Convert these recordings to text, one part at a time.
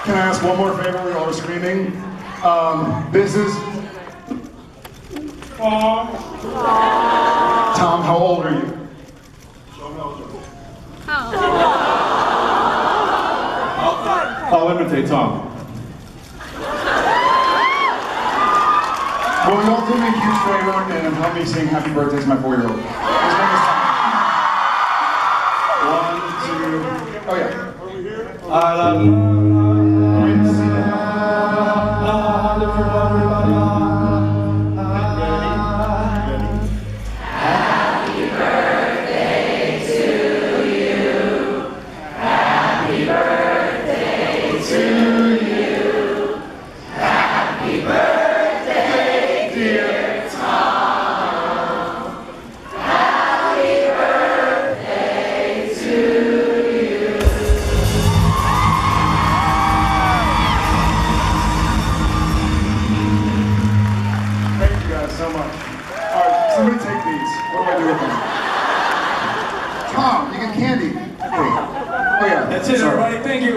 Can I ask one more favor? We all are screaming. This is... Tom, how old are you? I'll imitate Tom. Will you all do me a huge favor and help me sing Happy Birthday to my 4-year-old? His name is Tom. 1, 2... Oh yeah. I love you. Happy birthday to you. Happy birthday to you. Happy birthday, dear Tom. Happy birthday to you. Thank you guys so much. Alright, somebody take these. What do I do with them? Tom, you get candy. Wait. Oh yeah. That's it, Sorry. everybody. Thank you.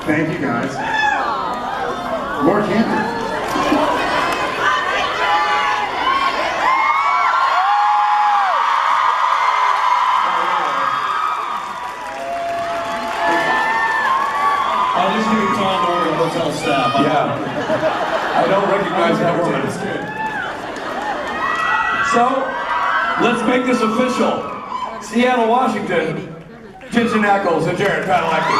Thank you guys. More candy. I'll just give you Tom over the hotel staff. Yeah. I don't recognize that woman. So, let's make this official. Seattle, Washington, Jensen Ackles and Jared Padalecki.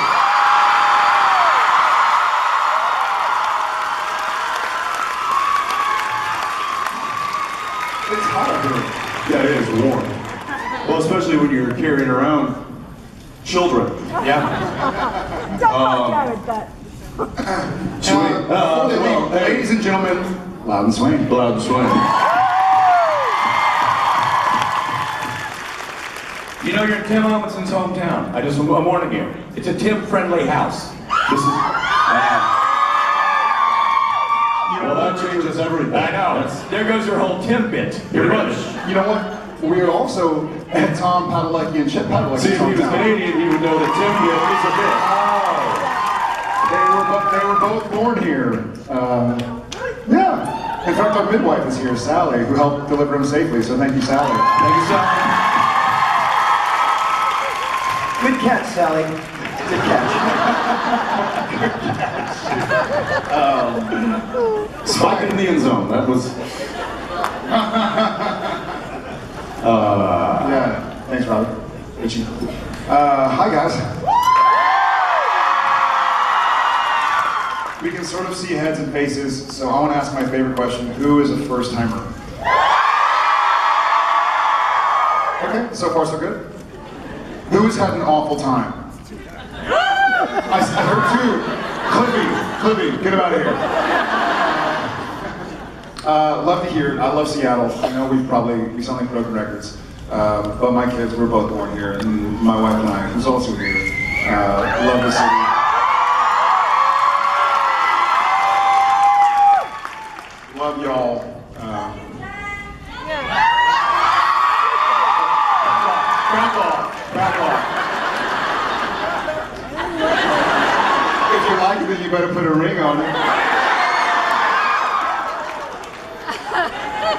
It's hot up here. Yeah, it is warm. Well, especially when you're carrying around children. Yeah. Don't want Jared, but... Ladies and gentlemen, Loud and Swain. Loud and Swain. You know, you're in Tim Robinson's hometown. I'm warning you. It's a Tim-friendly house. This is... well, that changes everything. I know. There goes your whole Tim bit. You're rubbish. You know what? We are also at Tom Padalecki and Chip Padalecki. See, if he was Canadian, he would know that Tim bit is a bit. They were both born here. Yeah. In fact, our midwife is here, Sally, who helped deliver him safely. So thank you, Sally. Thank you, Sally. Good catch, Sally. Good catch. Spike in the end zone. That was. Yeah. Thanks, Robert. Richie. Hi, guys. We can sort of see heads and faces, so I want to ask my favorite question. Who is a first-timer? Okay, so far so good. Who's had an awful time? I heard two. Clippy, get him out of here. Love to hear it. I love Seattle. I know we sound like broken records. But my kids were both born here, and my wife and I, who's also here, love the city. Love y'all. Back off. If you like it, then you better put a ring on it.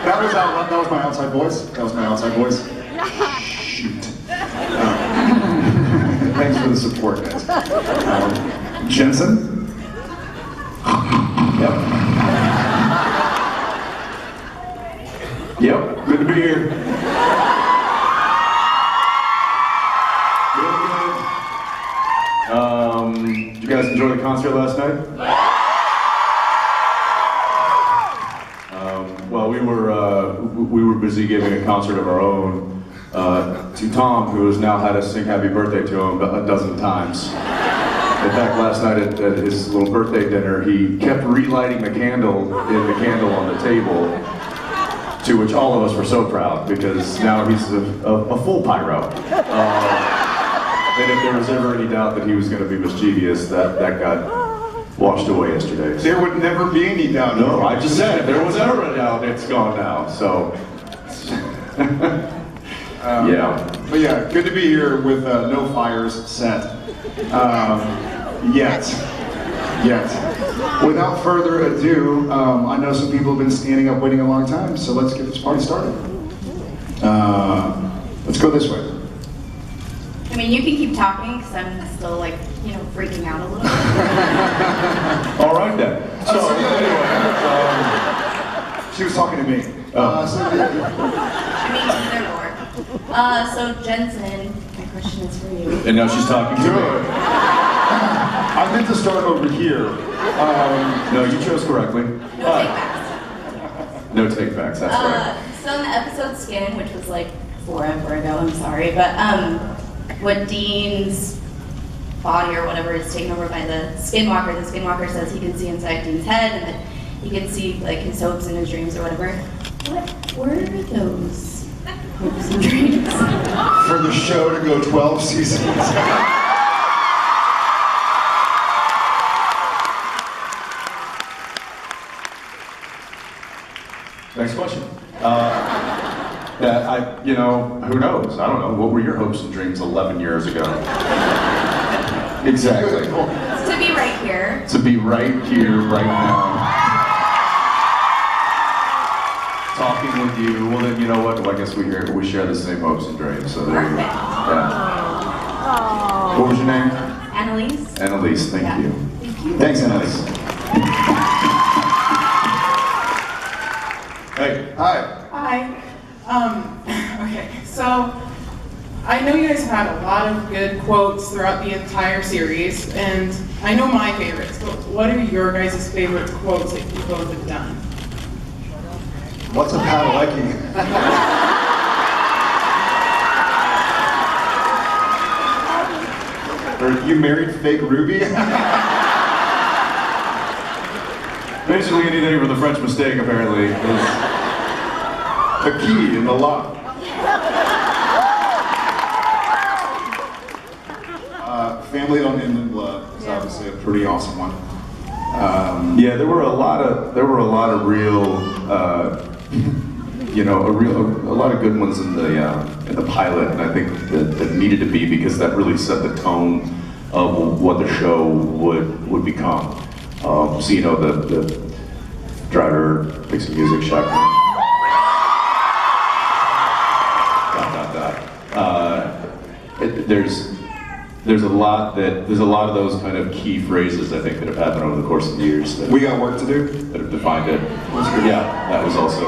That was my outside voice. Shoot. Thanks for the support, guys. Jensen? Yep, good to be here. Did you guys enjoy the concert last night? Well, we were busy giving a concert of our own to Tom, who has now had us sing Happy Birthday to him a dozen times. In fact, last night at his little birthday dinner, he kept relighting the candle on the table, to which all of us were so proud, because now he's a full pyro. And if there was ever any doubt that he was going to be mischievous, that got washed away yesterday. There would never be any doubt. No, I just said if there was ever a doubt, it's gone now. So, yeah. But yeah, good to be here with no fires set. Yet. Without further ado, I know some people have been standing up waiting a long time, so let's get this party started. Let's go this way. I mean, you can keep talking because I'm still like, freaking out a little bit. All right then. So anyway, she was talking to me. I mean, either or. So Jensen, my question is for you. and now she's talking to me. Good. I meant to start over here. No, you chose correctly. No takebacks. No takebacks. That's right. So in the episode Skin, which was like forever ago, I'm sorry, but when Dean's body or whatever is taken over by the skinwalker says he can see inside Dean's head and that he can see like his hopes and his dreams or whatever. What were those hopes and dreams? For the show to go 12 seasons. Next question. Who knows? I don't know. What were your hopes and dreams 11 years ago? Exactly. To be right here. To be right here, right now. Talking with you. Well, then, you know what? Well, I guess we share the same hopes and dreams. So there you go. Perfect. Yeah. What was your name? Annalise. Annalise, thank Yeah. you. Thank you. Thanks, Annalise. Hey. Hi. Hi. Okay, so I know you guys have had a lot of good quotes throughout the entire series, and I know my favorites, but what are your guys' favorite quotes that you both have done? What's a padalecki? Are you married fake Ruby? Basically anything from the French Mistake, apparently, is The key in the lock. Family don't end in blood is obviously a pretty awesome one. yeah, there were a lot of real, a lot of good ones in the pilot, and I think that needed to be because that really set the tone of what the show would become. So the driver fixing music, shotgun. There's a lot of those kind of key phrases I think that have happened over the course of the years that, We got work to do. that have defined it. Yeah, that was also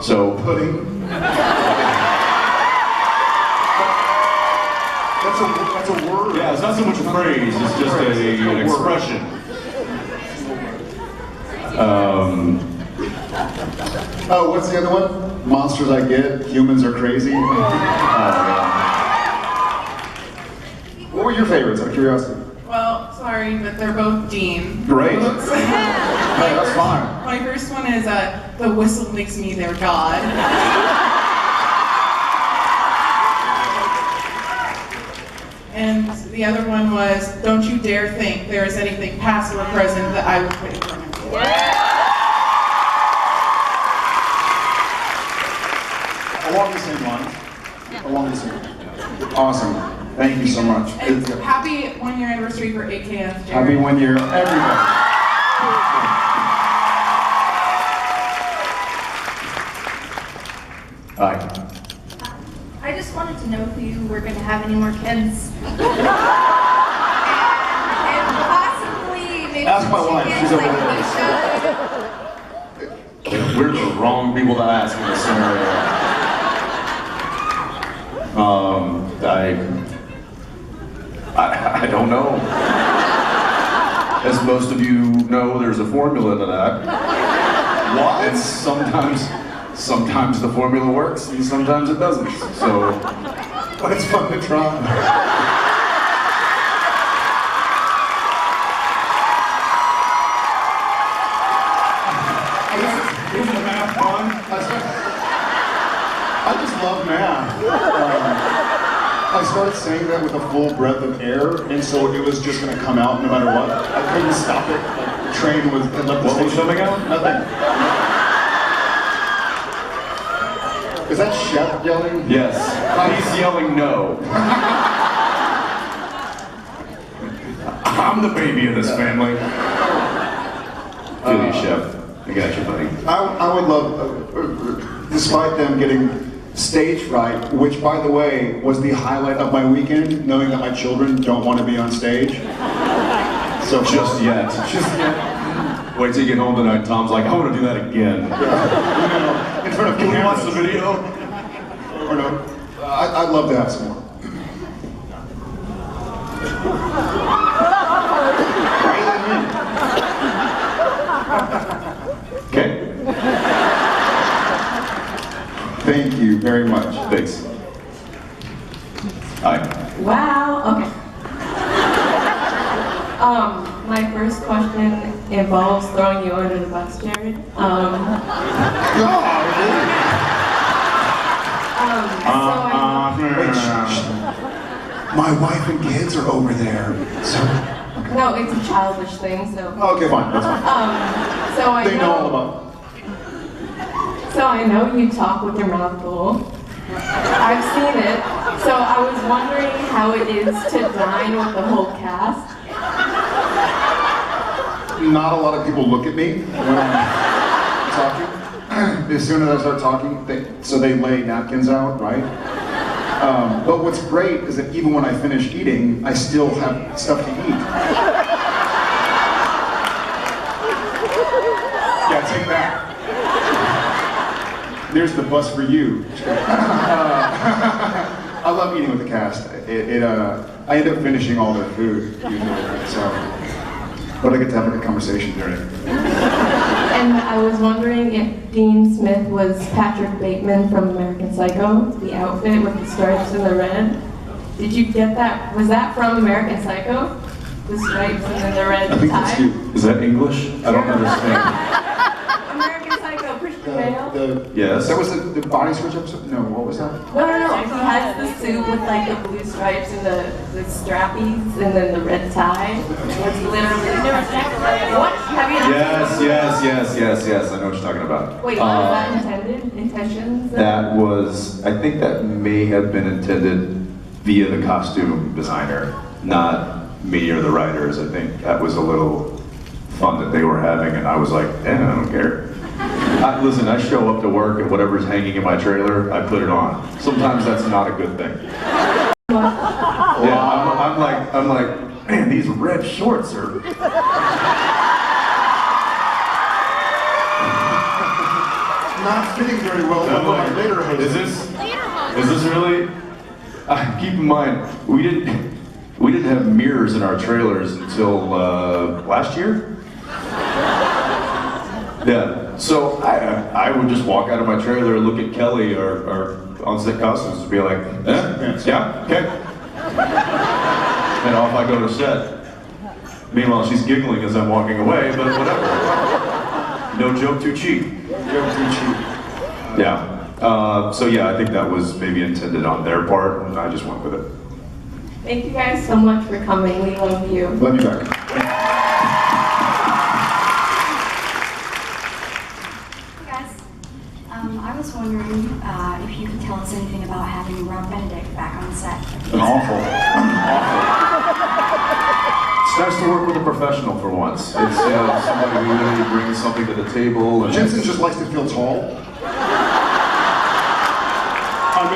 so. Pudding. That's a word. Yeah, it's not so much a phrase; it's just an expression. Oh, what's the other one? Monsters I get, humans are crazy. What were your favorites, out of curiosity? Well, sorry, but they're both Dean. Great. quotes. Hey, that's fine. My first one is, the whistle makes me their god. And the other one was, don't you dare think there is anything past or present that I would put in front of you. Along the same lines. Along the same lines. Awesome. Thank you so much. And happy 1 year anniversary for AKF. Jared. Happy 1 year, everybody. Hi. I just wanted to know if you were going to have any more kids. And possibly, maybe Ask my wife, she's over there. We're the wrong people to ask in this scenario. I don't know. As most of you know, there's a formula to that. What? And sometimes the formula works and sometimes it doesn't. So, But it's fun to try. isn't math fun? I just love math. I started saying that with a full breath of air, and so it was just going to come out no matter what. I couldn't stop it. Like, the train was. What was coming out? Nothing. Is that Chef yelling? Yes. He's yelling no. I'm I'm the baby of this family. Feel you, Chef. I got you, buddy. I would love, despite them getting stage fright, which by the way was the highlight of my weekend, knowing that my children don't want to be on stage. So Just yet. Wait till you get home tonight. Tom's like, I want to do that again. in front of Can we watch cameras. the video? Or no, I'd love to have some more. Okay. Thank you very much. Thanks. Hi. Wow, okay. My first question involves throwing you under the bus, Jared. My wife and kids are over there. So, No, it's a childish thing, so. okay, fine. That's fine. So I They know all about it. So I know you talk with your mouth full. I've seen it. So I was wondering how it is to dine with the whole cast. Not a lot of people look at me when I'm talking. As soon as I start talking, they lay napkins out, right? But what's great is that even when I finish eating, I still have stuff to eat. Yeah, take that. There's the bus for you. I love eating with the cast. I end up finishing all their food usually, right? So, but I get to have a conversation during it. And I was wondering if Dean Smith was Patrick Bateman from American Psycho, the outfit with the stripes and the red. Did you get that? Was that from American Psycho? The stripes and then the red I think tie? that's you. Is that English? I don't understand. American Psycho, Christian Bale? Yes. That was the body switch episode? No, what was that? No. He has the suit with like the blue stripes and the strappies and then the red tie. It's literally. What? Have you not seen Yes. I know what you're talking about. Wait, was that intended? Intentions? That was, I think that may have been intended via the costume designer, not me or the writers. I think that was a little fun that they were having, and I was like, I don't care. Listen, I show up to work and whatever's hanging in my trailer, I put it on. Sometimes that's not a good thing. Yeah, I'm like, man, these red shorts are. Not fitting very well with my later host. Is this really? Keep in mind, we didn't have mirrors in our trailers until last year. Yeah, so I would just walk out of my trailer and look at Kelly or on-set costumes and be like, yeah, okay. And off I go to set. Meanwhile, she's giggling as I'm walking away, but whatever. No joke too cheap. Joke too cheap. Yeah. So yeah, I think that was maybe intended on their part, and I just went with it. Thank you guys so much for coming. We love you. Love you back. Hey guys, I was wondering if you could tell us anything about having Rob Benedict back on set. Awful. It's nice to work with a professional for once. It's somebody who really brings something to the table. And Jensen just likes to feel tall.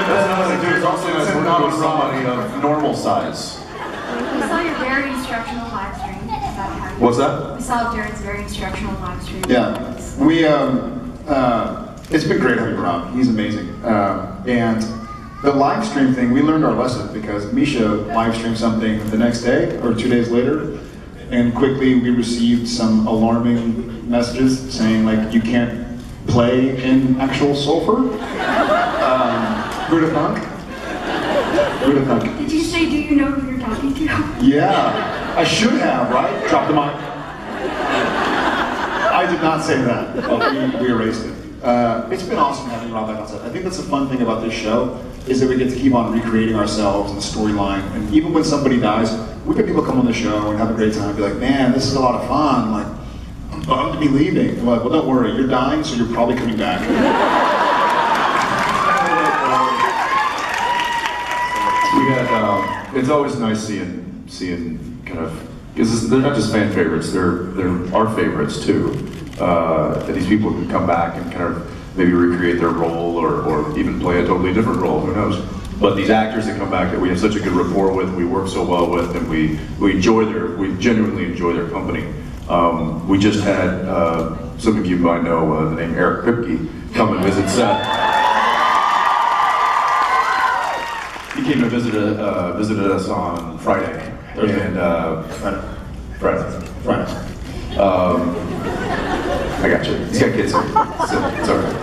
that's another thing too. It's also nice to work with somebody of normal size. We saw your very instructional live stream about how you... What's that? We saw Jared's very instructional live stream. Yeah, we it's been great having Rob. He's amazing. And the live stream thing, we learned our lesson because Misha live streamed something the next day or 2 days later, and quickly we received some alarming messages saying like you can't play in actual sulfur. Buddha Punk. Did you say, do you know who you're talking to? Yeah, I should have, right? Drop the mic. I did not say that, but we erased it. It's been awesome having Rob back on set. I think that's the fun thing about this show, is that we get to keep on recreating ourselves and the storyline. And even when somebody dies, we've had people come on the show and have a great time and be like, man, this is a lot of fun. Like, I'm bummed to be leaving. I'm like, well, don't worry, you're dying, so you're probably coming back. We had. It's always nice seeing kind of because they're not just fan favorites, they're our favorites too. That these people can come back and kind of maybe recreate their role or even play a totally different role, who knows. But these actors that come back that we have such a good rapport with, we work so well with, and we genuinely enjoy their company. We just had, some of you might know the name Eric Kripke come and visit set. He came and visited us on Friday. Thursday. And, Friday. I got you. He's got kids, so it's all right.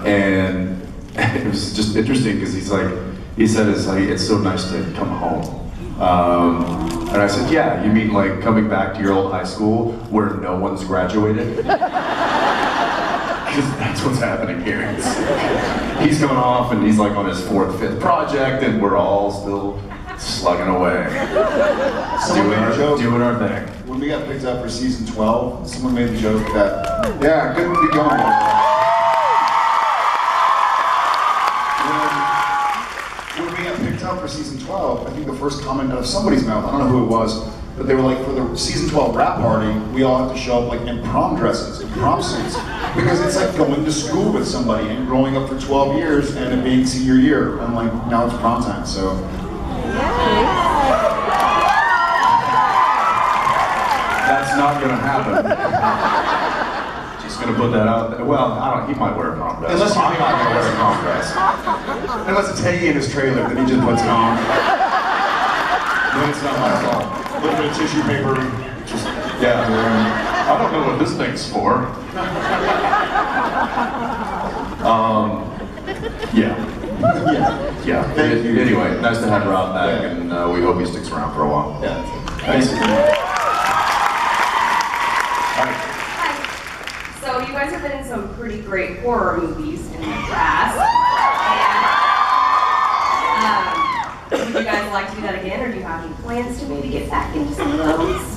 And it was just interesting because he said it's so nice to come home. And I said, yeah, you mean like coming back to your old high school where no one's graduated? Because that's what's happening here. He's going off and he's like on his 4th, 5th project and we're all still slugging away. Doing our thing. When we got picked up for season 12, someone made the joke that, yeah, good to be going. When we got picked up for season 12, I think the first comment out of somebody's mouth, I don't know who it was, but they were like, for the season 12 wrap party, we all have to show up like in prom dresses, in prom suits, because it's like going to school with somebody and growing up for 12 years and it being senior year. I'm like, now it's prom time, so. That's not gonna happen. Just gonna put that out there. Well, I don't, he might wear a prom dress. Unless I'm not gonna wear a prom dress. Unless it's hanging in his trailer, then he just puts it on. Then it's not my fault. A little bit of tissue paper, just, Yeah, I don't know what this thing's for. Yeah. Thank you. Anyway, nice to have Rob back, and we hope he sticks around for a while. Yeah. Thanks. Hi. So you guys have been in some pretty great horror movies in the past. And, would you guys like to do that again, or do you have any plans to maybe get back into some of those?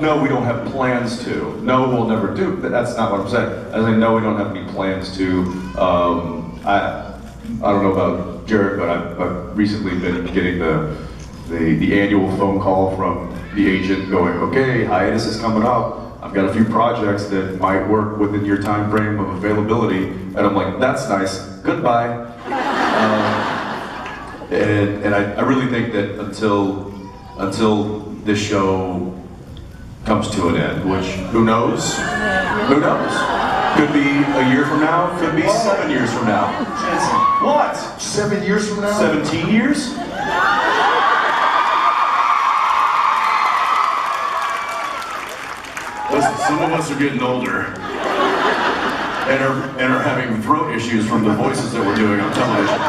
No, we don't have plans to. No, we'll never do. That's not what I'm saying. As I know, we don't have any plans to. I don't know about Jared, but I've recently been getting the annual phone call from the agent going, okay, hiatus is coming up. I've got a few projects that might work within your time frame of availability, and I'm like, that's nice. Goodbye. And I really think that until this show comes to an end, which who knows? Who knows? Could be a year from now, could be 7 years from now. Jensen. What? 7 years from now? 17 years? Listen, some of us are getting older and are having throat issues from the voices that we're doing on television.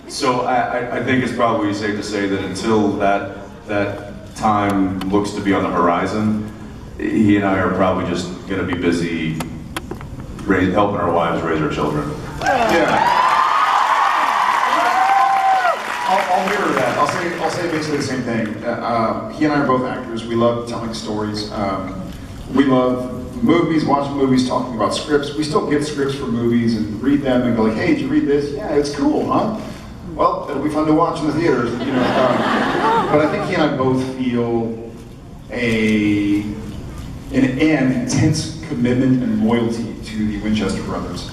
So I think it's probably safe to say that until that time looks to be on the horizon, he and I are probably just going to be busy helping our wives raise our children. Yeah. I'll mirror that. I'll say basically the same thing. He and I are both actors. We love telling stories. We love movies, watching movies, talking about scripts. We still get scripts for movies and read them and go like, hey, did you read this? Yeah, it's cool, huh? Well, it'll be fun to watch in the theaters, you know. But I think he and I both feel an intense commitment and loyalty to the Winchester brothers.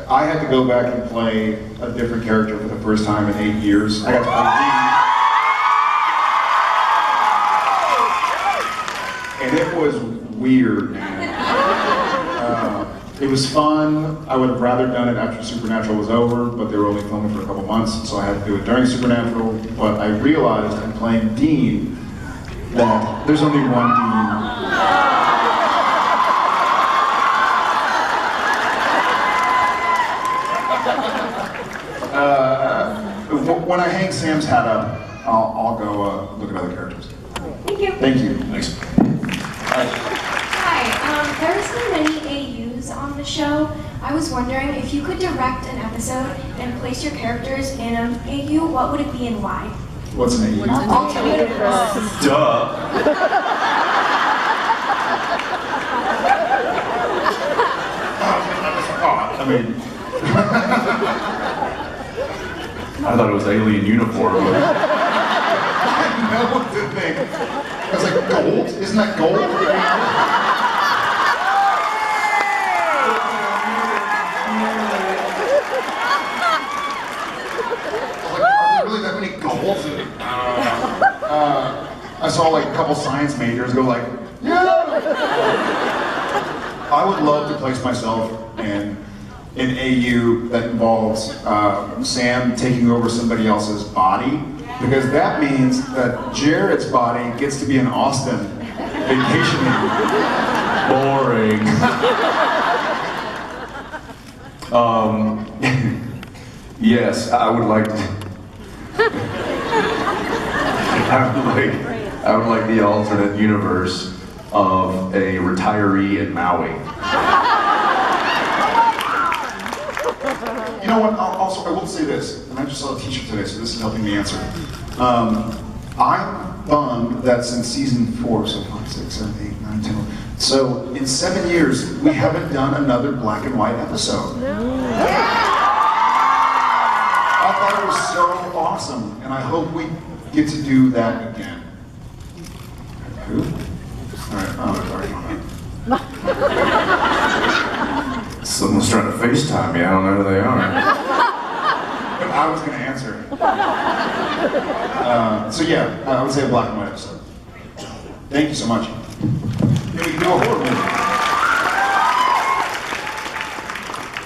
I had to go back and play a different character for the first time in 8 years. I got to play Dean. And it was weird, man. It was fun. I would have rather done it after Supernatural was over, but they were only filming for a couple months, so I had to do it during Supernatural. But I realized in playing Dean that there's only one Dean. When I hang Sam's hat up, I'll go look at other characters. Thank you. Thank you. Thanks. Hi, there's been many AUs on the the show. I was wondering if you could direct an episode and place your characters in an AU, what would it be and why? What's an AU? Alternate universe. Duh. I mean, I thought it was alien uniform. I know what to think. I was like, gold? Isn't that gold? Are there really that many golds? I saw like a couple science majors go like, yeah! I would love to place myself in an AU that involves Sam taking over somebody else's body, because that means that Jared's body gets to be in Austin vacationing. Boring. Yes, I would like to. I would like the alternate universe of a retiree in Maui. You know what, also I will say this, and I just saw a t-shirt today, so this is helping me answer. I'm bummed that since season 4, so 5, 6, 7, 8, 9, 10, so in 7 years, we haven't done another black and white episode. I thought it was so awesome, and I hope we get to do that again. Who? Alright, Someone's trying to FaceTime me, I don't know who they are. But I was going to answer. So yeah, I would say a black and white episode. Thank you so much. Then we can do a horror movie.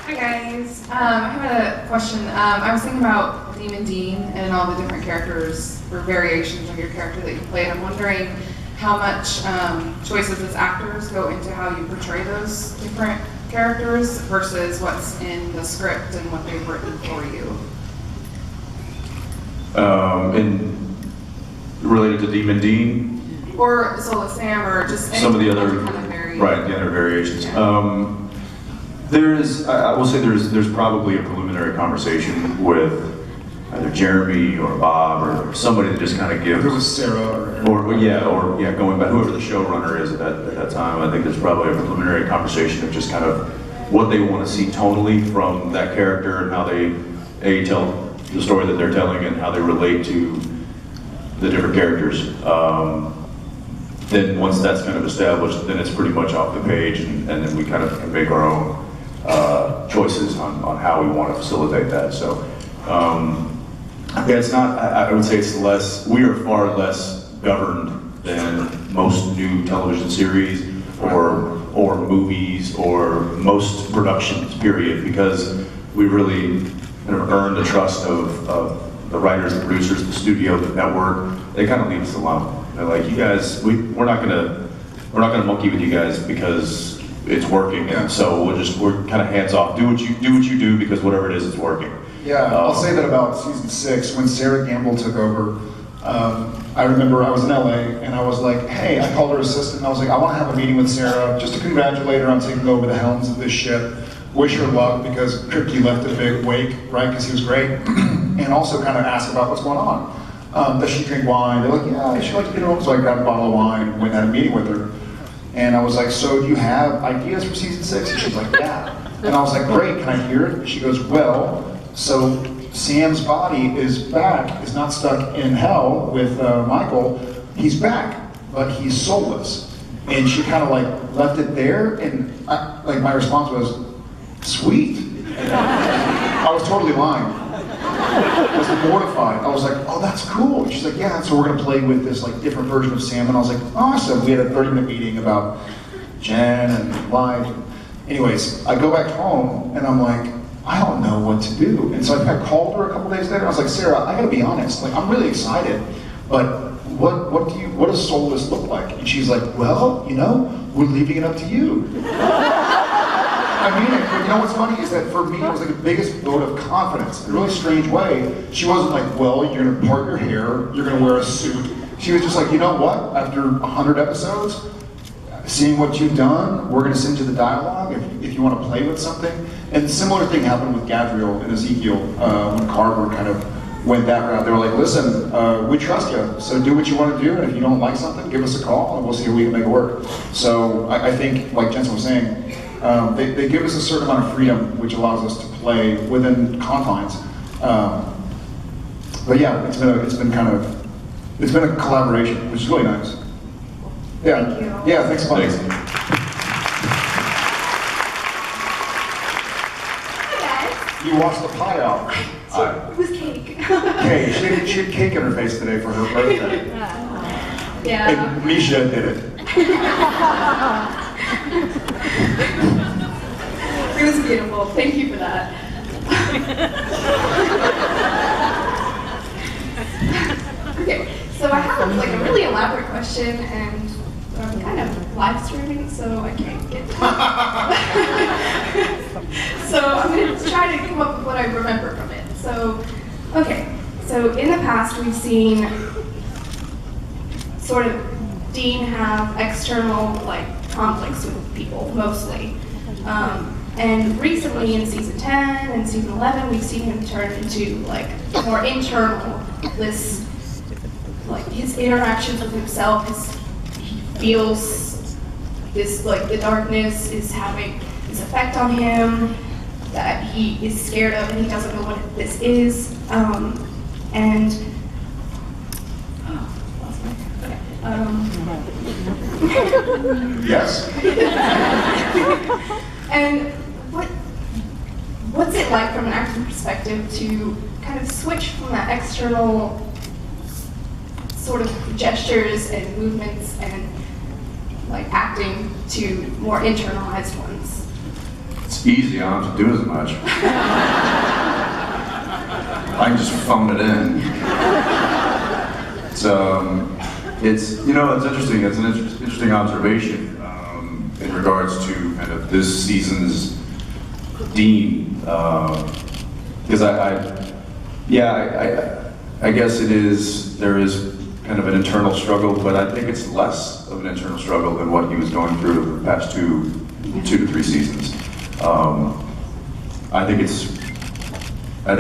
Hi guys, I have a question. I was thinking about Demon Dean and all the different characters or variations of your character that you played. I'm wondering how much choices as actors go into how you portray those different characters versus what's in the script and what they've written for you. And related to Demon Dean? Or Sola Sam, or just Some of the other, kind of variation. right, the other variations. I will say there's probably a preliminary conversation with either Jeremy or Bob or somebody that just kind of gives. If it was Sarah or going back, whoever the showrunner is at that time. I think there's probably a preliminary conversation of just kind of what they want to see tonally from that character and how they tell the story that they're telling and how they relate to the different characters. Then once that's kind of established, then it's pretty much off the page, and then we kind of can make our own choices on how we want to facilitate that. So it's not, I would say it's less, we are far less governed than most new television series or movies or most productions, period, because we really kind of earned the trust of the writers, the producers, the studio, the network. They kind of leave us alone. They're like, you guys, we're not gonna monkey with you guys because it's working, and so we're kind of hands off. Do what you do because whatever it is, it's working. Yeah, I'll say that about season 6 when Sarah Gamble took over. I remember I was in LA and I was like, hey, I called her assistant and I was like, I want to have a meeting with Sarah just to congratulate her on taking over the helms of this ship. Wish her luck because Kripke left a big wake, right? Because he was great, and also kind of ask about what's going on. Does she drink wine? They're like, yeah, she likes to get her home. So I grabbed a bottle of wine and went and had a meeting with her. And I was like, so do you have ideas for season 6? And she's like, yeah. And I was like, great, can I hear it? And she goes, well, so Sam's body is back, is not stuck in hell with Michael. He's back, but he's soulless. And she kind of like left it there, and my response was, sweet. I was totally lying. I was mortified. I was like, oh, that's cool. And she's like, yeah, so we're gonna play with this like different version of Sam. And I was like, awesome. We had a 30-minute meeting about Jen and life. Anyways, I go back home and I'm like, I don't know what to do. And so I called her a couple days later. I was like, Sarah, I gotta be honest. Like, I'm really excited, but what does soulless look like? And she's like, well, you know, we're leaving it up to you. I mean it. You know what's funny is that for me, it was like the biggest vote of confidence. In a really strange way. She wasn't like, well, you're gonna part your hair, you're gonna wear a suit. She was just like, you know what? After 100 episodes, seeing what you've done, we're going to send you the dialogue if you want to play with something. And similar thing happened with Gadriel and Ezekiel when Carver kind of went that route. They were like, listen, we trust you, so do what you want to do, and if you don't like something, give us a call, and we'll see if we can make it work. So I think, like Jensen was saying, they give us a certain amount of freedom, which allows us to play within confines. But yeah, it's been a collaboration, which is really nice. Yeah. Thank you. Yeah, thanks a lot. Hi guys. You watched the pie out. It was cake. Okay, she had cake in her face today for her birthday. Yeah. And Misha did it. It was beautiful. Thank you for that. Okay, so I have like a really elaborate question, and I'm kind of live streaming, so I can't get to it. So I'm going to try to come up with what I remember from it. So, okay, so in the past we've seen sort of Dean have external like conflicts with people, mostly. And recently in season 10 and season 11, we've seen him turn into like more internal, this, like his interactions with himself, he feels this, like the darkness is having this effect on him that he is scared of and he doesn't know what this is. And Yes. And what's it like from an acting perspective to kind of switch from that external sort of gestures and movements and like acting to more internalized ones? It's easy, I don't have to do as much. I can just phone it in. It's you know, it's interesting. It's an interesting observation in regards to kind of this season's Dean, because I guess it is. There is kind of an internal struggle, but I think it's less of an internal struggle than what he was going through the past two to three seasons. I think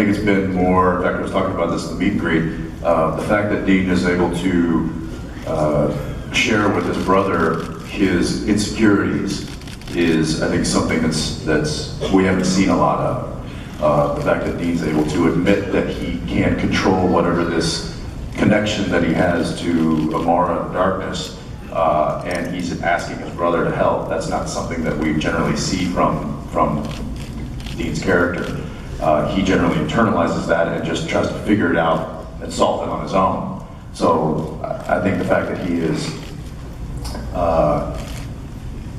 it's been more. In fact, I was talking about this in the meet and greet. The fact that Dean is able to share with his brother his insecurities is, I think, something that's we haven't seen a lot of. The fact that Dean's able to admit that he can't control whatever this connection that he has to Amara and darkness, and he's asking his brother to help. That's not something that we generally see from Dean's character. He generally internalizes that and just tries to figure it out and solve it on his own. So I think the fact that he is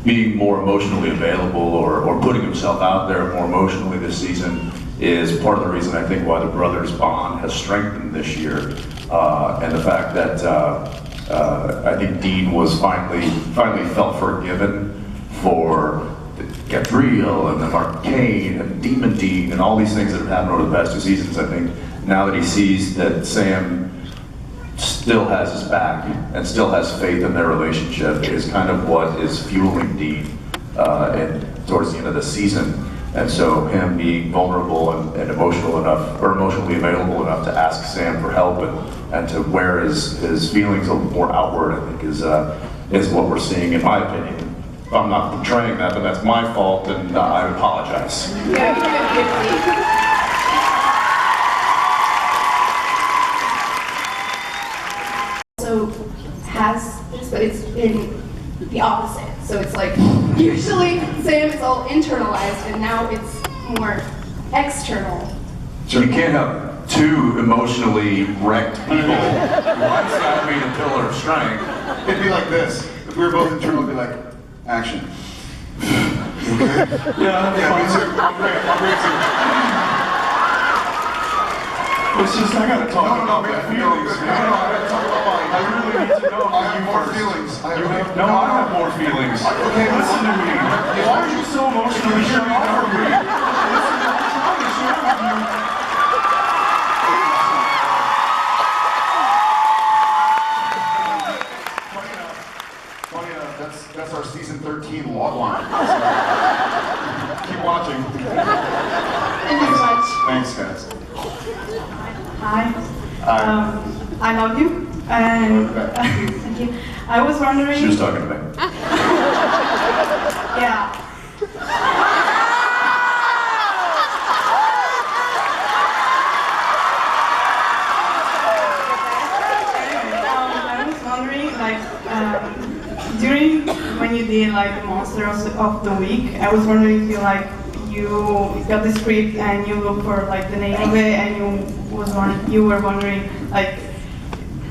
being more emotionally available or putting himself out there more emotionally this season is part of the reason I think why the brothers' bond has strengthened this year. And the fact that I think Dean was finally felt forgiven for Gadriel and the Arcane and Demon Dean and all these things that have happened over the past two seasons. I think now that he sees that Sam still has his back and still has faith in their relationship is kind of what is fueling Dean towards the end of the season. And so him being vulnerable and emotional enough, or emotionally available enough to ask Sam for help and to wear his feelings a little more outward, I think is what we're seeing, in my opinion. I'm not portraying that, but that's my fault, and I apologize. So has this, but it's been the opposite. So it's like usually Sam is all internalized, and now it's more external. So you can't have two emotionally wrecked people. One's got to be the pillar of strength. It'd be like this. If we were both internal, it'd be like, action. Yeah, me too. I'm great too. It's just, I gotta talk about my feelings. I gotta talk about mine. I really need to know. I have more feelings. No, I have more feelings. Okay, listen to me. Why are you so emotionally shut off from me? Listen, I'm trying to share with you. Funny enough, that's our season I love you, and thank you. I was wondering. She was talking to me. Yeah. I was wondering, like, during when you did like the monster of the week, I was wondering if you got the script and you looked for like the name of it, and you were wondering like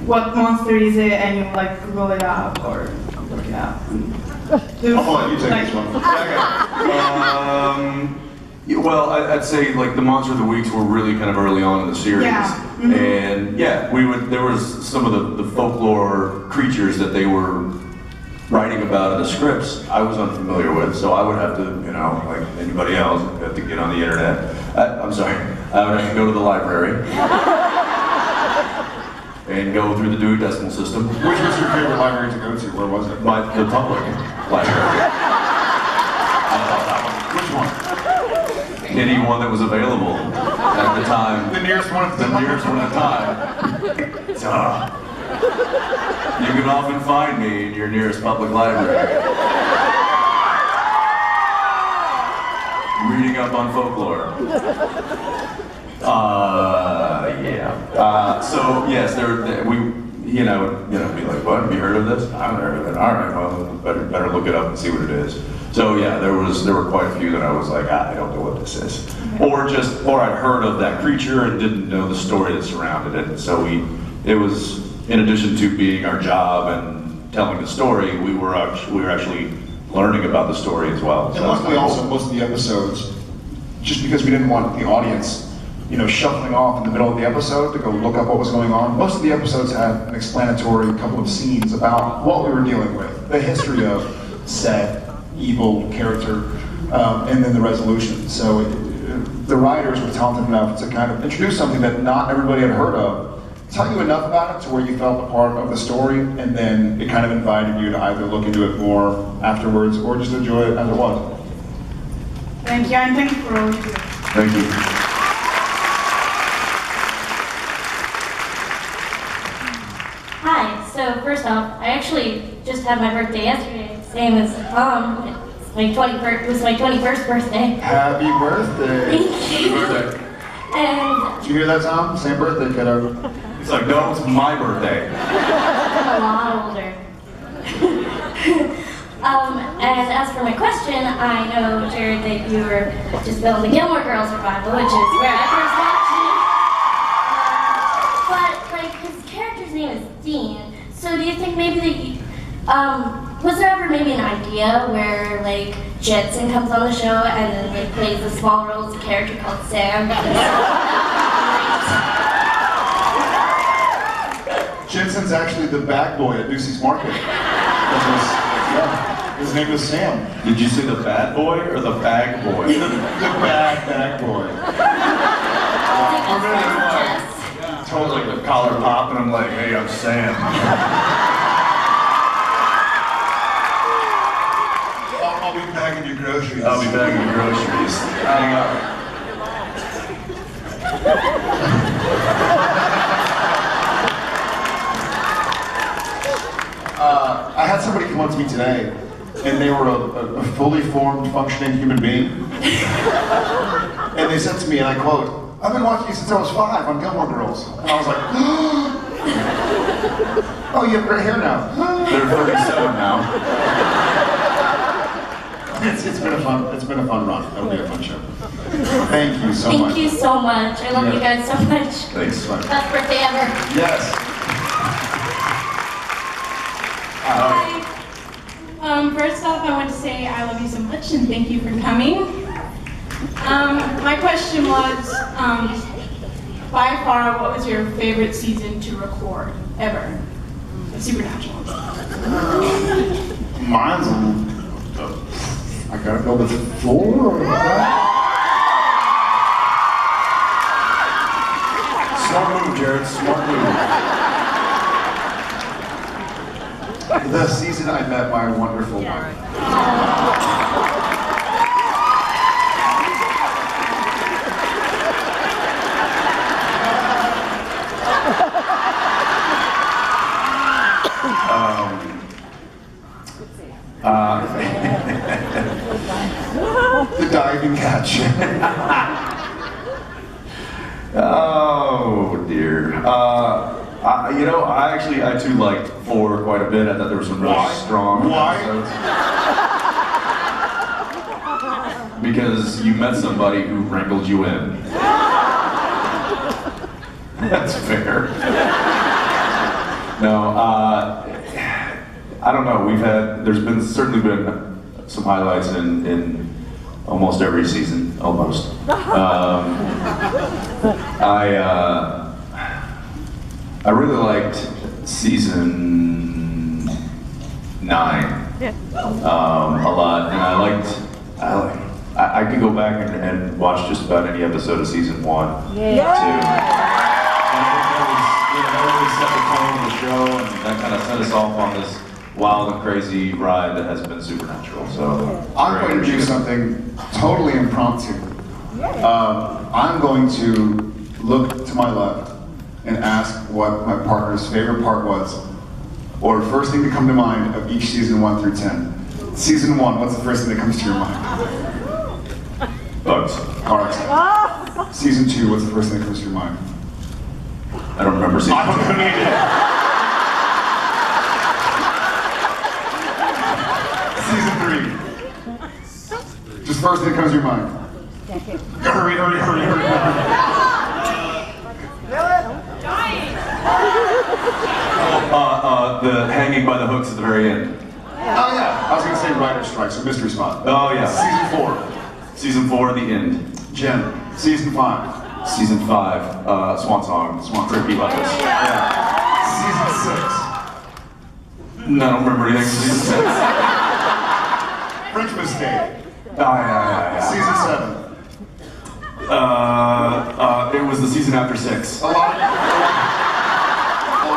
what monster is it, and you like Google it up or look it up. I'll let you take this one. Well, I'd say like the Monster of the Weeks were really kind of early on in the series. Yeah. Mm-hmm. And yeah, there was some of the folklore creatures that they were writing about in the scripts I was unfamiliar with, so I would have to, like anybody else, have to get on the internet. I would have to go to the library and go through the Dewey Decimal System. Which was your favorite library to go to? Where was it? The public library. Which one? Any one that was available at the time. The nearest one at the time. The nearest one at the time. You can often find me in your nearest public library. Reading up on folklore. Yeah. So yes, be like, what? Have you heard of this? I haven't heard of it. All right, well, better look it up and see what it is. So yeah, there were quite a few that I was like, I don't know what this is, or I'd heard of that creature and didn't know the story that surrounded it. And so it was, in addition to being our job and telling the story, we were actually learning about the story as well. And luckily also most of the episodes, just because we didn't want the audience, shuffling off in the middle of the episode to go look up what was going on, most of the episodes had an explanatory couple of scenes about what we were dealing with, the history of said evil character, and then the resolution. So the writers were talented enough to kind of introduce something that not everybody had heard of, tell you enough about it to where you felt a part of the story, and then it kind of invited you to either look into it more afterwards or just enjoy it as it was. Thank you, and thank you for all you do. Thank you. Hi, so first off, I actually just had my birthday yesterday, same as Tom. It was my 21st birthday. Happy birthday! Thank you. Happy birthday. And Did you hear that, Tom? Same birthday, kiddo. He's like, no, it's my birthday. I'm a lot older. And as for my question, I know, Jared, that you were just filming the Gilmore Girls revival, which is where I first watched it. But, his character's name is Dean, so do you think maybe that you, was there ever maybe an idea where, Jetson comes on the show and then, plays the small role as a character called Sam? Jetson's actually the bag boy at Ducey's Market. His name is Sam. Did you say the bad boy or the bag boy? the bag boy. Totally the collar pop, and I'm like, hey, I'm Sam. I'll be bagging your groceries. I'll be bagging your groceries. Hang on. I had somebody come up to me today, and they were a fully formed, functioning human being. And they said to me, and I quote, "I've been watching you since I was 5 on Gilmore Girls." And I was like, "Oh, you have gray hair now." They're 37 now. It's been a fun run. It'll be a fun show. Thank you so much. Thank you so much. I love you guys so much. Thanks. Best birthday ever. Yes. Hi. First off, I want to say I love you so much and thank you for coming. My question was, by far, what was your favorite season to record ever? Supernatural. Mine's I gotta go with 4. Smart move, Jared. Smart move. The season I met my wonderful wife. much. Oh dear. I too liked 4 quite a bit. I thought there were some really strong episodes. Because you met somebody who wrangled you in. That's fair. No, I don't know. There's certainly been some highlights in almost every season, almost. I really liked season 9 a lot, and I could go back and watch just about any episode of season 1 too. And that really set the tone of the show, and that kind of set us off on this wild and crazy ride that has been Supernatural. So I'm going to do something totally impromptu. I'm going to look to my left and ask what my partner's favorite part was, or first thing to come to mind of each season 1 through 10. Season 1, what's the first thing that comes to your mind? Bugs. Car accident. Season 2, what's the first thing that comes to your mind? I don't remember season 2. Season 3. Just first thing that comes to your mind. Hurry. The hanging by the hooks at the very end. Oh yeah, I was going to say writer strikes or mystery spot. Oh yeah. Season 4. Season 4, the end. Jen. Season 5. Season 5, Swan Song. Ricky Levis. Yeah. Season 6. No, I don't remember anything from season 6. French Mistake. Yeah. Season 7. It was the season after 6. A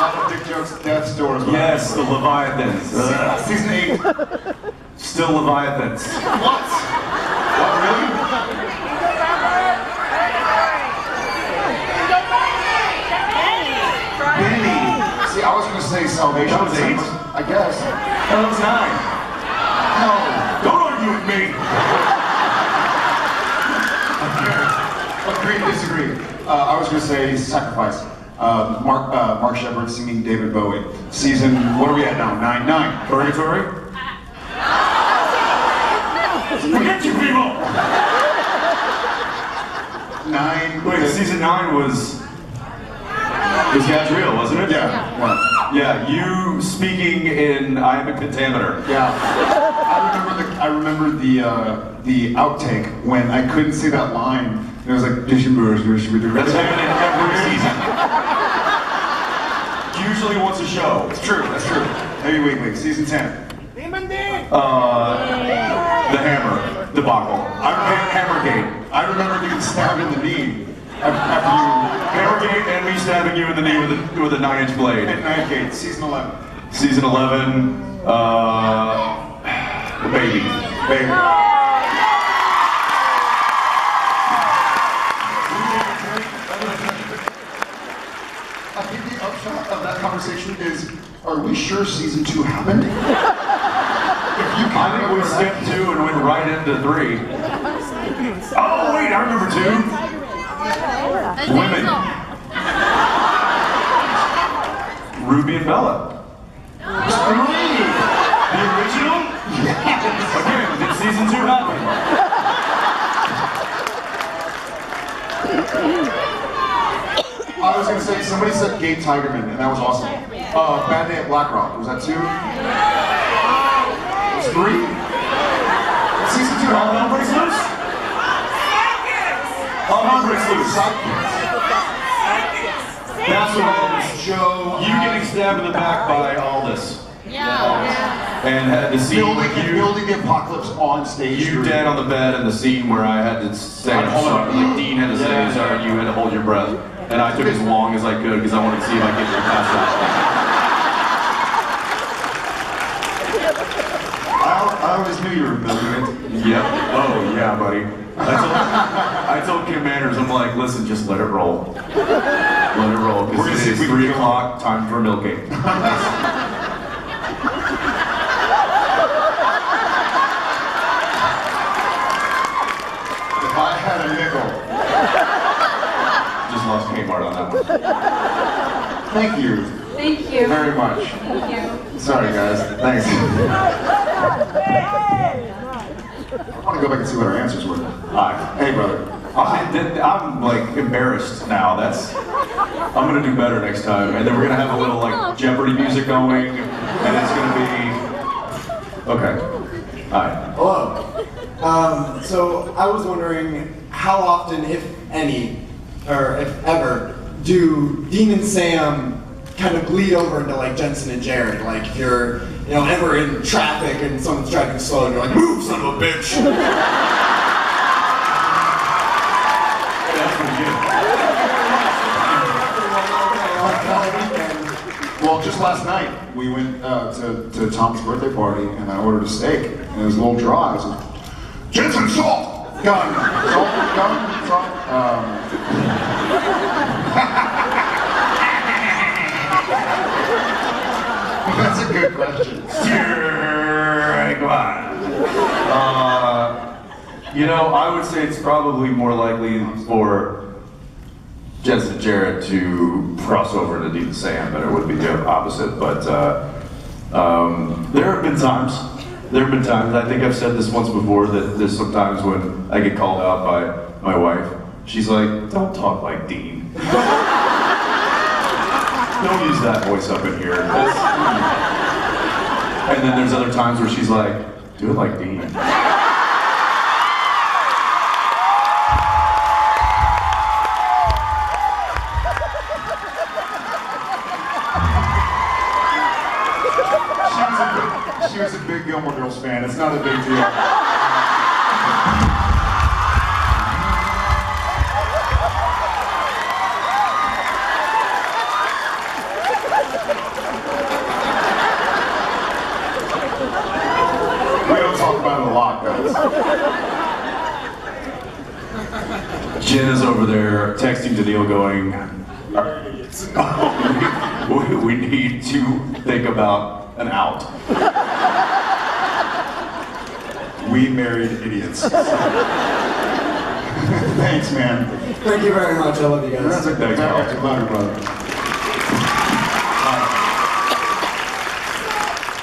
lot of dick jokes, death's doors. Yes, the Leviathans. Season 8. Still Leviathans. What? What, really? Benny. See, I was going to say Salvation. That was 8? I guess. That was 9. No. Don't argue with me. Agree, disagree. I was going to say Sacrifice. Mark Shepard singing David Bowie. Season, what are we at now? 9. Purgatory? Forget you people! 9. Wait, season 9 was Gadriel, wasn't it? Yeah. Yeah, you speaking in I Am a Pentameter. Yeah. I remember the outtake when I couldn't see that line. It was like, that's happening every season. Usually once a show. That's true. Maybe weekly. Season 10. The Hammer debacle. Hammergate. I remember getting stabbed in the knee after you. Hammergate and me stabbing you in the knee with a 9-inch blade. Hammergate. Season 11. Season 11. The baby. I think the upshot of that conversation is, are we sure season 2 happened? I think we skipped 2 and went right into 3. Oh wait, I remember 2. Women. Ruby and Bella. The original? Yes. Again, did season 2 happen? I was going to say, somebody said Gabe Tigerman, and that was awesome. Bad Day at Black Rock, was that 2? It was 3? Season 2, All Hell Breaks Loose? All Hell Breaks Loose. That's what all this. Joe. You getting stabbed in the back by Aldous. Yeah. And had the scene building the apocalypse on stage. You dead on the bed in the scene where I had to say, I'm sorry, like Dean had to say, I'm sorry, you had to hold your breath. And I took as long as I could because I wanted to see if I could get you past that. I always knew you were building it. Yep. Oh, yeah, buddy. I told Kim Manners, I'm like, listen, just let it roll. Let it roll, because it is 3 o'clock, time for milking. If I lost Kmart on that one. Thank you Thank you. very much. Thank you. Sorry, guys. Thanks. I want to go back and see what our answers were. Hi. Hey, brother. I'm like embarrassed now. I'm gonna do better next time. And then we're gonna have a little like Jeopardy music going, and it's gonna be okay. Hi. Hello. So I was wondering how often, if any, or if ever, do Dean and Sam kind of bleed over into like Jensen and Jared? Like if you're, ever in traffic and someone's driving slow and you're like, move, son of a bitch! Well, just last night, we went to Tom's birthday party, and I ordered a steak, and it was a little dry. I was like, Jensen, salt! Gun! Salt? Gun? Salt? That's a good question. I would say it's probably more likely for Jensen and Jared to cross over to Dean and Sam than it would be the opposite. But there have been times. I think I've said this once before that there's sometimes when I get called out by my wife. She's like, "Don't talk like Dean. Don't use that voice up in here." And then there's other times where she's like, "Do it like Dean." She was a big Gilmore Girls fan. It's not a big deal. We don't talk about it a lot, guys. Jen is over there texting Daniil going, we need to think about an out. We married idiots. Thanks, man. Thank you very much. I love you guys. That's a good brother.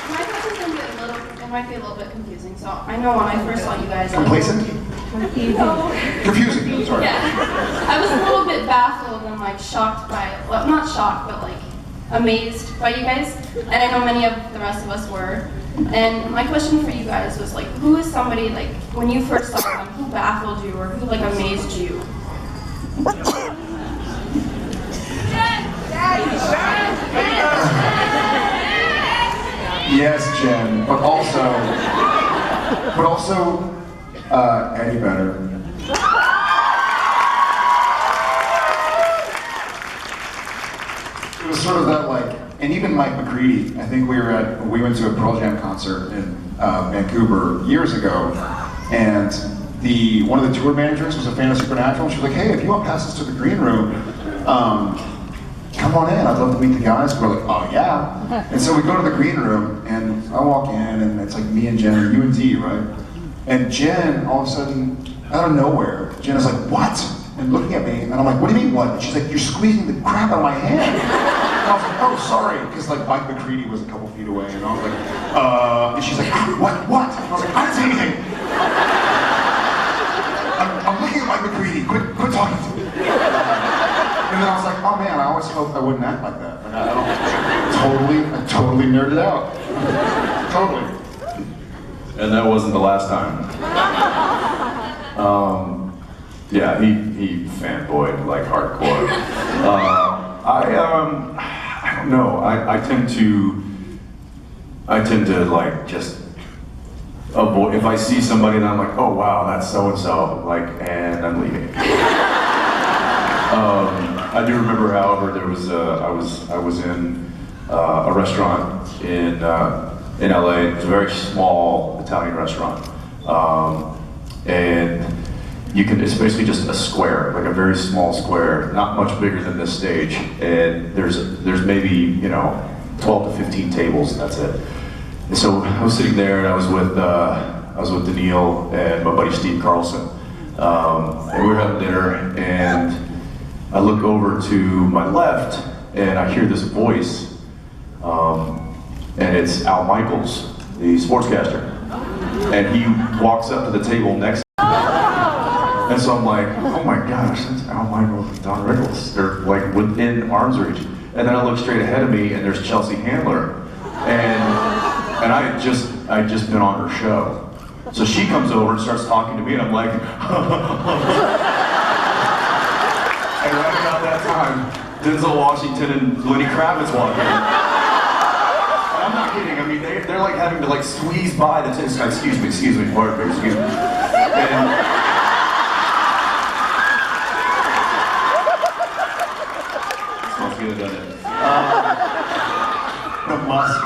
My question's gonna be it might be a little bit confusing. So I know when I first saw you guys. Complacent? Confusing. Sorry. Yeah. I was a little bit baffled and like shocked by, well, not shocked, but like amazed by you guys. And I know many of the rest of us were. And my question for you guys was like, who is somebody like, when you first saw them, who baffled you or who like amazed you? Yes, Jen, but also Eddie Vedder. It was sort of that like, and even Mike McCready. I think we went to a Pearl Jam concert in Vancouver years ago, and one of the tour managers was a fan of Supernatural. She was like, "Hey, if you want passes to the green room, come on in. I'd love to meet the guys." We're like, "Oh yeah!" And so we go to the green room, and I walk in, and it's like me and Jen, you and D, right? And Jen, all of a sudden, out of nowhere, Jen is like, "What?" And looking at me, and I'm like, "What do you mean what?" And she's like, "You're squeezing the crap out of my hand." And I was like, "Oh, sorry," because like Mike McCready was a couple feet away, and I was like, and she's like, What? And I was like, "I didn't say anything. I'm looking at Mike McCready. Quit talking to me." And then I was like, "Oh man, I always hoped I wouldn't act like that." Like, I totally nerded out. Totally. And that wasn't the last time. Yeah, he fanboyed like hardcore. I don't know. I tend to like just avoid. If I see somebody and I'm like, "Oh wow, that's so and so," like, and I'm leaving. I do remember, however, there was I was in a restaurant in LA. It was a very small Italian restaurant, and it's basically just a square, like a very small square, not much bigger than this stage. And there's maybe 12 to 15 tables, and that's it. And so I was sitting there, and I was with Daniil and my buddy Steve Carlson, and we were having dinner, and I look over to my left and I hear this voice, and it's Al Michaels, the sportscaster. And he walks up to the table next to me. And so I'm like, oh my gosh, that's Al Michaels and Don Rickles. They're like within arm's reach. And then I look straight ahead of me and there's Chelsea Handler. And I had just been on her show. So she comes over and starts talking to me and I'm like, and right about that time, Denzel Washington and Lenny Kravitz walk in. And I'm not kidding, I mean, they're like having to like squeeze by the excuse me, pardon me, excuse me. And, smells good, doesn't it? The musk.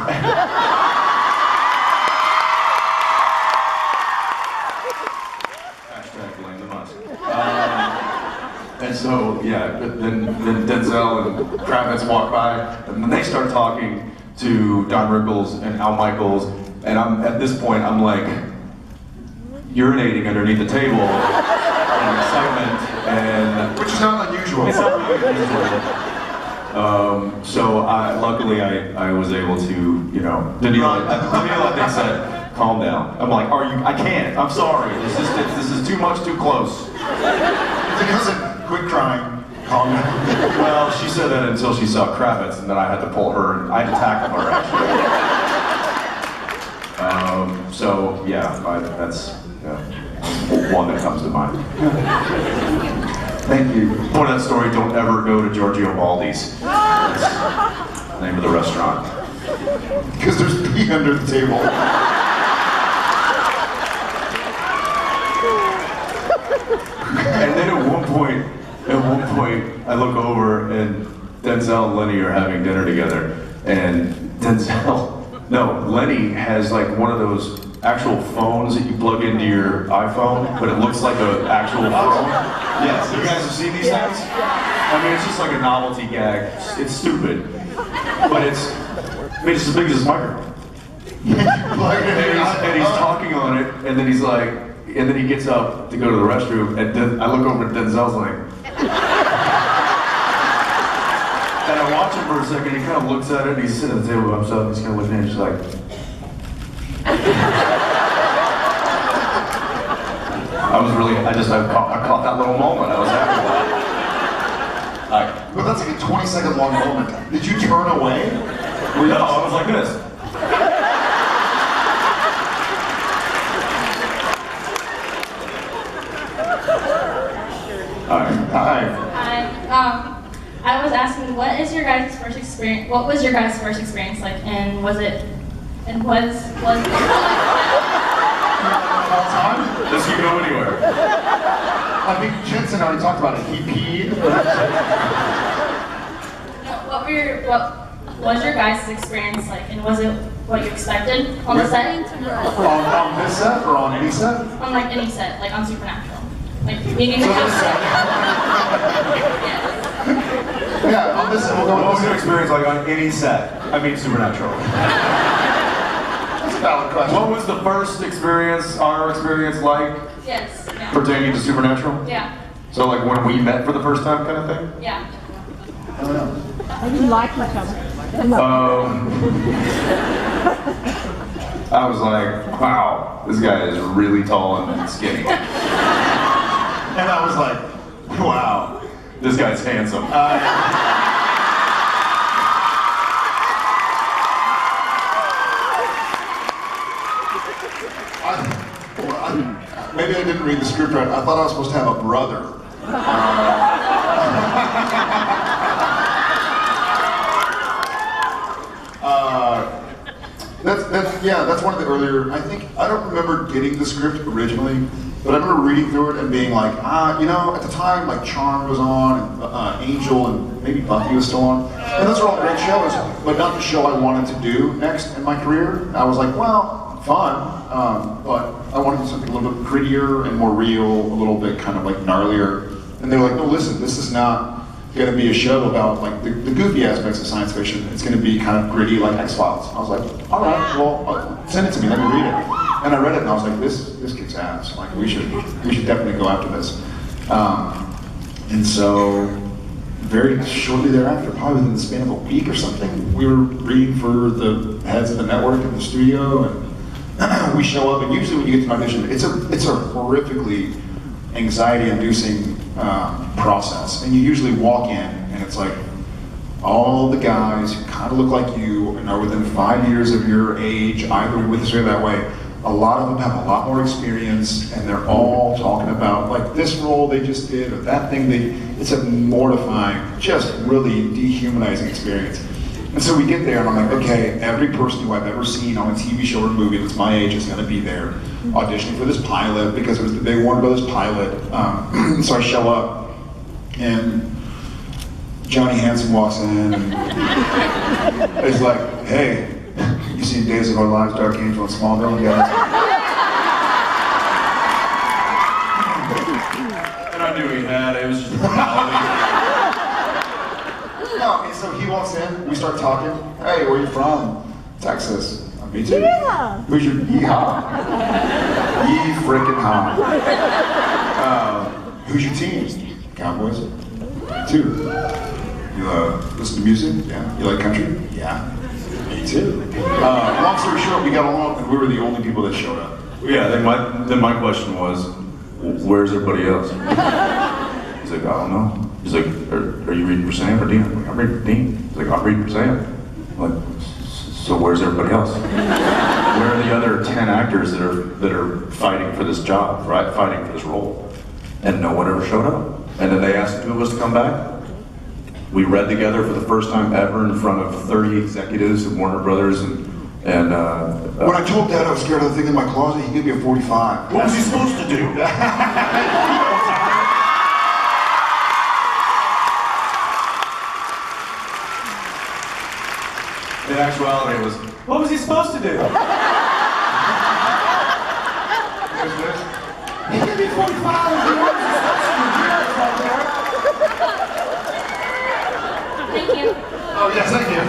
Hashtag blame the musk. And so, yeah, then Denzel and Kravitz walk by, and then they start talking to Don Rickles and Al Michaels, and at this point, I'm like urinating underneath the table in excitement, and which is not unusual. It's not really unusual. So luckily I was able to, you know, Daniela, I think said, calm down. I'm like, I can't, I'm sorry. This is too much, too close. Quit crying, calm down. Well, she said that until she saw Kravitz, and then I had to pull her, and I had to tackle her, actually. So, yeah, that's one that comes to mind. Thank you. Point of that story, don't ever go to Giorgio Baldi's. That's the name of the restaurant. Because there's pee under the table. And then at one point, I look over and Denzel and Lenny are having dinner together, and Lenny has like one of those actual phones that you plug into your iPhone, but it looks like an actual phone. Yes, you guys have seen these things? I mean, it's just like a novelty gag. It's stupid, but it's as big as this microphone. and he's talking on it, and then he's like, and then he gets up to go to the restroom, and then I look over at Denzel's like, and I watch him for a second, he kind of looks at it, and he's sitting at the table by himself, and he's kind of looking at it, and he's like, I caught that little moment, I was happy about it. But that's like a 20-second long moment. Did you turn away? No, I was like this. Hi. Hi. I was asking, what was your guys' first experience like, and was it, and was all time? This can go anywhere. I think Jensen already talked about it. He peed. What was your guys' experience like, and was it what you expected on the set? On this set or on any set? On like any set, like on Supernatural. Like being in the house. Yeah, on this set, we'll go on What was this your set. experience like on any set? I mean, Supernatural. That's a valid question. What was the first experience, our experience like? Yes. Yeah. Pertaining to Supernatural? Yeah. So like when we met for the first time kind of thing? Yeah. I don't know. I didn't like each other. I was like, wow, this guy is really tall and skinny. And I was like, wow, this guy's handsome. Maybe I didn't read the script right. I thought I was supposed to have a brother. That's one of the earlier, I don't remember getting the script originally, but I remember reading through it and being like, you know, at the time, like Charmed was on, and Angel, and maybe Buffy was still on. And those are all great shows, but not the show I wanted to do next in my career. I was like, well, fun, but I wanted something a little bit grittier and more real, a little bit kind of like gnarlier. And they were like, no, listen, this is not going to be a show about like the goofy aspects of science fiction. It's going to be kind of gritty like X-Files. I was like, all right, well, send it to me, let me read it. And I read it and I was like, this kicks ass. Like we should definitely go after this. And so very shortly thereafter, probably within the span of a week or something, we were reading for the heads of the network in the studio, and we show up, and usually when you get to an audition, it's a horrifically anxiety-inducing process. And you usually walk in, and it's like all the guys who kind of look like you and are within 5 years of your age, either with this or that way. A lot of them have a lot more experience, and they're all talking about like this role they just did or that thing they. It's a mortifying, just really dehumanizing experience. And so we get there, and I'm like, okay, every person who I've ever seen on a TV show or movie that's my age is going to be there, auditioning for this pilot because it was the big Warner Brothers pilot. So I show up, and Johnny Hansen walks in, and he's like, hey. You seen Days of Our Lives, Dark Angel, and Smallville? Yeah. And I knew he had it. It was just No, and so he walks in, we start talking. Hey, where are you from? Texas. Me too. Yeah. Who's your yeehaw? Yee frickin' haw. Who's your team? Cowboys. Me too. You listen to music? Yeah. You like country? Yeah. Me too. Long story short, we got along, and we were the only people that showed up. Yeah, then my question was, where's everybody else? He's like, I don't know. He's like, are you reading for Sam or Dean? I'm like, I'm reading for Dean. He's like, I'm reading for Sam. I'm like, so where's everybody else? Where are the other 10 actors that are fighting for this job, right? Fighting for this role? And no one ever showed up. And then they asked two of us to come back. We read together for the first time ever in front of 30 executives at Warner Brothers, and when I told Dad I was scared of the thing in my closet, he gave me a 45. What was he supposed to do? In actuality, it was, what was he supposed to do? He gave me 45. Thank you. Oh, yes, thank you.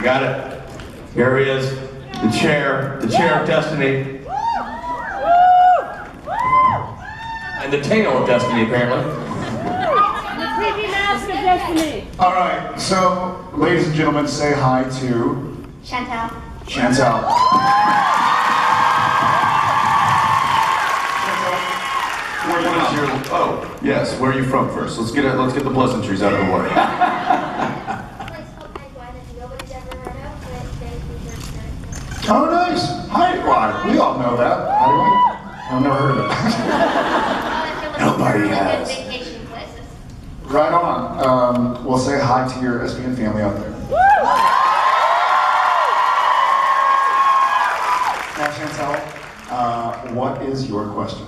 Got it. Here he is, the chair of destiny. And the tail of destiny, apparently. The creepy mask of destiny. All right, so ladies and gentlemen, say hi to Chantal. Chantal. Oh, yes, where are you from first? Let's get the pleasantries out of the way. Oh, nice. Hi, why? We all know that. How do we? I've never heard of it. Nobody has. Vacation places. Right on. We'll say hi to your SBN family out there. Now, Chantal, what is your question?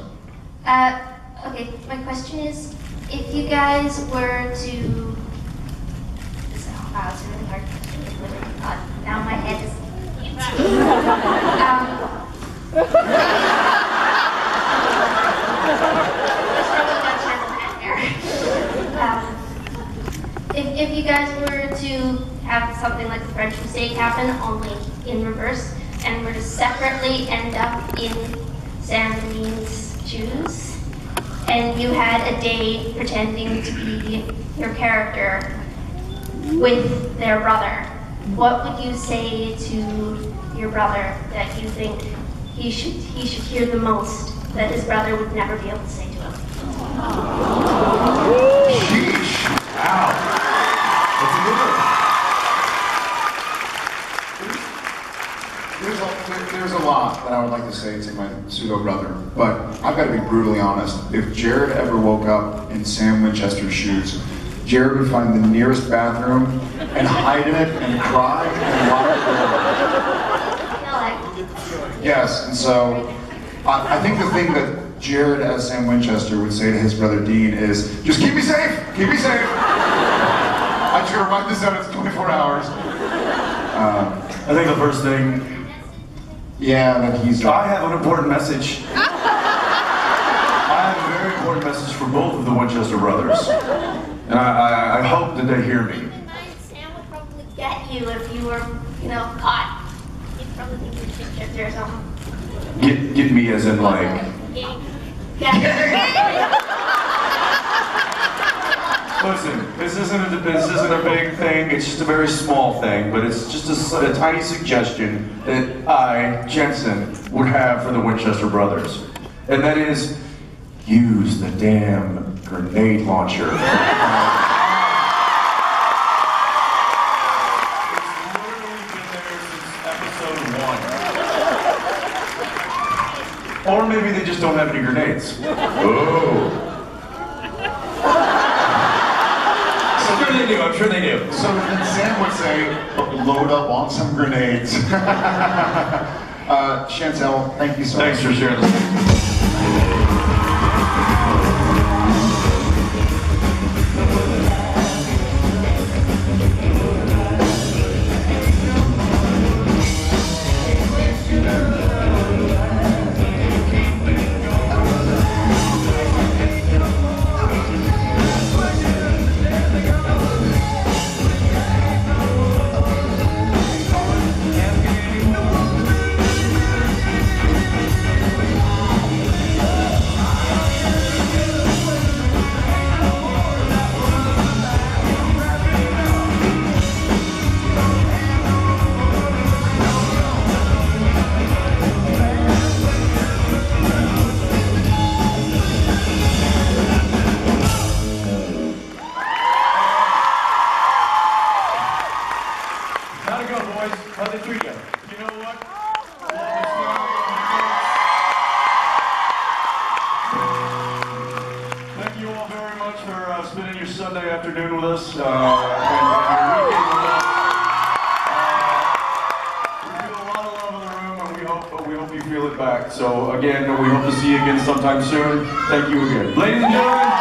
Okay, my question is, if you guys were to, it's a really hard question, it's really hard. Now my head is, if you guys were to have something like the French mistake happen, only in reverse, and were to separately end up in Sam and Dean's shoes, and you had a day pretending to be your character with their brother, what would you say to your brother that you think he should hear the most that his brother would never be able to say to him? Sheesh. Wow. That's a good one. There's a lot that I would like to say to my pseudo brother, but I've got to be brutally honest. If Jared ever woke up in in Sam Winchester's shoes. Jared would find the nearest bathroom and hide in it and cry and lock the door. Yes, and so I think the thing that Jared as Sam Winchester would say to his brother Dean is, just keep me safe, keep me safe. I try to write this out, it's 24 hours. I think the first thing, yeah, that he's... I have an important message. I have a very important message for both of the Winchester brothers. And I hope that they hear me. Sam would probably get you if you were, caught. He'd probably think you'd be shipped or something. Get me as in like... Listen, this isn't a big thing, it's just a very small thing, but it's just a tiny suggestion that I, Jensen, would have for the Winchester brothers. And that is, use the damn grenade launcher. It's literally been there since episode 1. Or maybe they just don't have any grenades. Oh. I'm sure they do. So then Sam would say, load up on some grenades. Chantel, thank you so much. Thanks for sharing this. How'd they treat you? You know what? Thank you all very much for spending your Sunday afternoon with us and your weekend with us. We feel a lot of love in the room, and we hope you feel it back. So again, we hope to see you again sometime soon. Thank you again, ladies and gentlemen.